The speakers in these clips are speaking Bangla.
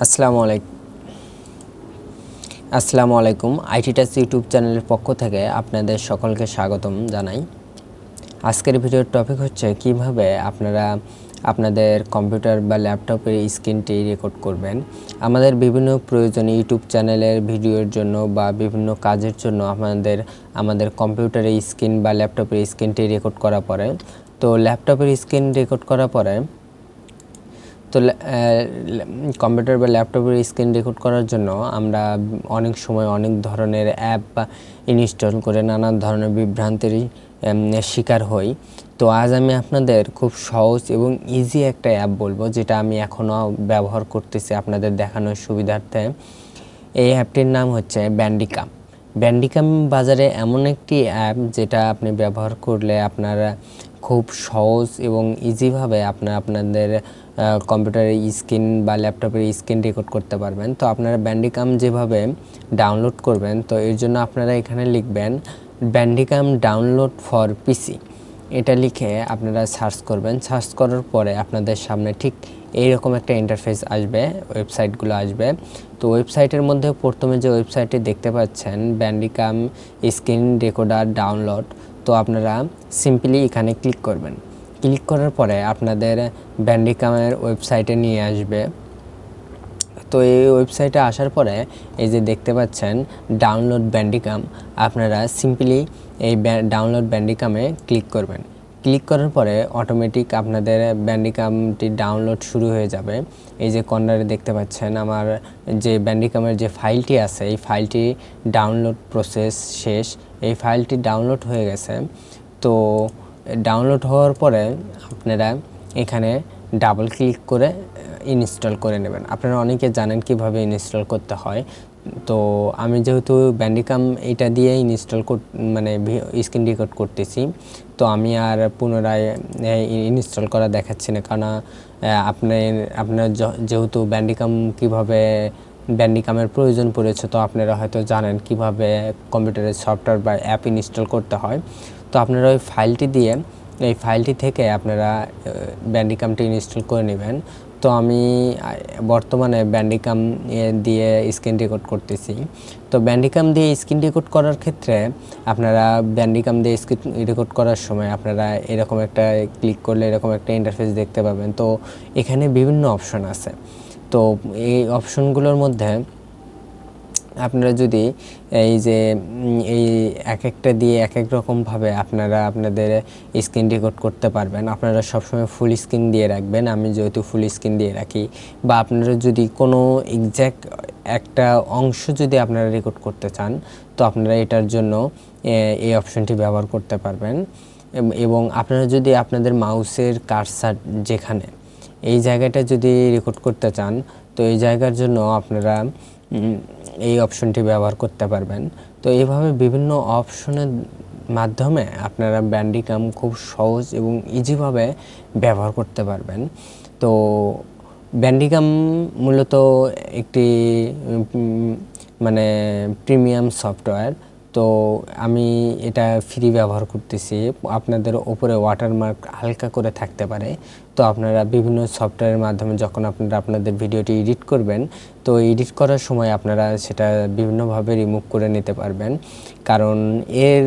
আসসালামু আলাইকুম আইটিটাচ ইউটিউব চ্যানেলের পক্ষ থেকে আপনাদের সকলকে স্বাগতম জানাই। আজকের ভিডিওর টপিক হচ্ছে কিভাবে আপনারা আপনাদের কম্পিউটার বা ল্যাপটপের স্ক্রিনটি রেকর্ড করবেন। আমাদের বিভিন্ন প্রয়োজনে ইউটিউব চ্যানেলের ভিডিওর জন্য বা বিভিন্ন কাজের জন্য আমাদের কম্পিউটারের স্ক্রিন বা ল্যাপটপের স্ক্রিনটি রেকর্ড করা পরে ল্যাপটপের স্ক্রিন রেকর্ড করার পরে কম্পিউটার বা ল্যাপটপের স্ক্রিন রেকর্ড করার জন্য আমরা অনেক সময় অনেক ধরনের অ্যাপ ইনস্টল করে নানা ধরনের বিভ্রান্তির শিকার হই। তো আজ আমি আপনাদের খুব সহজ এবং ইজি একটা অ্যাপ বলবো, যেটা আমি এখনও ব্যবহার করতেছি আপনাদের দেখানোর সুবিধার্থে। এই অ্যাপটির নাম হচ্ছে ব্যান্ডিকাম। ব্যান্ডিকাম বাজারে এমন একটি অ্যাপ যেটা আপনি ব্যবহার করলে আপনারা খুব সহজ এবং ইজিভাবে আপনাদের কম্পিউটারের স্ক্রিন বা ল্যাপটপের স্ক্রিন রেকর্ড করতে পারবেন। তো আপনারা ব্যান্ডিকাম যেভাবে ডাউনলোড করবেন, তো এর জন্য আপনারা এখানে লিখবেন ব্যান্ডিকাম ডাউনলোড ফর পিসি। এটা লিখে আপনারা সার্চ করবেন। সার্চ করার পরে আপনাদের সামনে ঠিক এইরকম একটা ইন্টারফেস আসবে, ওয়েবসাইটগুলো আসবে। তো ওয়েবসাইটের মধ্যে প্রথমে যে ওয়েবসাইটটি দেখতে পাচ্ছেন ব্যান্ডিকাম স্ক্রিন রেকর্ডার ডাউনলোড, তো আপনারা সিম্পলি এখানে ক্লিক করবেন। ক্লিক করার পরে আপনাদের ব্যান্ডিকামের ওয়েবসাইটে নিয়ে আসবে। তো এই ওয়েবসাইটে আসার পরে এই যে দেখতে পাচ্ছেন ডাউনলোড ব্যান্ডিকাম, আপনারা সিম্পলি এই ডাউনলোড ব্যান্ডিকামে ক্লিক করবেন। ক্লিক করার পরে অটোমেটিক আপনাদের ব্যান্ডিকামটি ডাউনলোড শুরু হয়ে যাবে। এই যে কর্নারে দেখতে পাচ্ছেন আমার যে ব্যান্ডিকামের যে ফাইলটি আছে, এই ফাইলটি ডাউনলোড প্রসেস শেষ। এই ফাইলটি ডাউনলোড হয়ে গেছে। তো ডাউনলোড হওয়ার পরে আপনারা এখানে ডাবল ক্লিক করে ইনস্টল করে নেবেন। আপনারা অনেকে জানেন কিভাবে ইনস্টল করতে হয়। তো আমি যেহেতু ব্যান্ডিকাম এটা দিয়ে ইনস্টল স্ক্রিন রেকর্ড করতেছি, তো আমি আর পুনরায় ইনস্টল করা দেখাচ্ছি না, কারণ আপনার যেহেতু ব্যান্ডিকামের প্রয়োজন পড়েছে, তো আপনারা হয়তো জানেন কিভাবে কম্পিউটারের সফটওয়্যার বা অ্যাপ ইনস্টল করতে হয়। তো আপনারা ওই ফাইলটি থেকে আপনারা ব্যান্ডিকামটি ইনস্টল করে নেবেন। তো আমি বর্তমানে ব্যান্ডিকাম দিয়ে স্ক্রিন রেকর্ড করতেছি। তো ব্যান্ডিকাম দিয়ে স্ক্রিন রেকর্ড করার ক্ষেত্রে আপনারা ব্যান্ডিকাম দিয়ে স্ক্রিন রেকর্ড করার সময় আপনারা এরকম একটা ক্লিক করলে এরকম একটা ইন্টারফেস দেখতে পাবেন। তো এখানে বিভিন্ন অপশন আছে। তো এই অপশনগুলোর মধ্যে আপনারা যদি এই এক একটা দিয়ে এক এক রকমভাবে আপনারা আপনাদের স্ক্রিন রেকর্ড করতে পারবেন। আপনারা সবসময় ফুল স্ক্রিন দিয়ে রাখবেন। আমি যেহেতু ফুল স্ক্রিন দিয়ে রাখি, বা আপনারা যদি কোনো এক্স্যাক্ট একটা অংশ যদি আপনারা রেকর্ড করতে চান, তো আপনারা এটার জন্য এই অপশনটি ব্যবহার করতে পারবেন। এবং আপনারা যদি আপনাদের মাউসের কার্সার যেখানে এই জায়গাটা যদি রেকর্ড করতে চান, তো এই জায়গার জন্য আপনারা এই অপশনটি ব্যবহার করতে পারবেন। তো এইভাবে বিভিন্ন অপশনের মাধ্যমে আপনারা ব্যান্ডিকাম খুব সহজ এবং ইজিভাবে ব্যবহার করতে পারবেন। তো ব্যান্ডিকাম মূলত একটি প্রিমিয়াম সফটওয়্যার। তো আমি এটা ফ্রি ব্যবহার করতেছি। আপনাদের ওপরে ওয়াটারমার্ক হালকা করে থাকতে পারে। তো আপনারা বিভিন্ন সফটওয়্যারের মাধ্যমে যখন আপনারা আপনাদের ভিডিওটি এডিট করবেন, তো এডিট করার সময় আপনারা সেটা বিভিন্নভাবে রিমুভ করে নিতে পারবেন। কারণ এর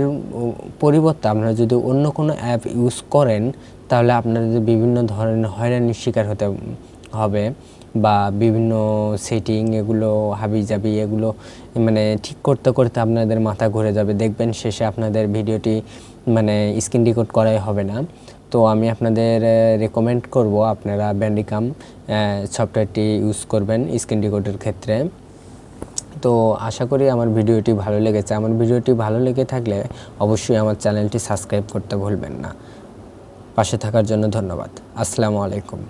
পরিবর্তে আপনারা যদি অন্য কোনো অ্যাপ ইউজ করেন, তাহলে আপনাদের বিভিন্ন ধরনের হয়রানির শিকার হতে হবে, বা বিভিন্ন সেটিং এগুলো হাবিজাবি এগুলো ঠিক করতে করতে আপনাদের মাথা ঘুরে যাবে। দেখবেন শেষে আপনাদের ভিডিওটি স্ক্রিন রেকর্ড করাই হবে না। তো আমি আপনাদের রেকমেন্ড করব আপনারা ব্যান্ডিকাম সফটওয়্যারটি ইউজ করবেন স্ক্রিন রেকর্ডের ক্ষেত্রে। তো আশা করি আমার ভিডিওটি ভালো লেগেছে। আমার ভিডিওটি ভালো লেগে থাকলে অবশ্যই আমার চ্যানেলটি সাবস্ক্রাইব করতে ভুলবেন না। পাশে থাকার জন্য ধন্যবাদ। আসসালামু আলাইকুম।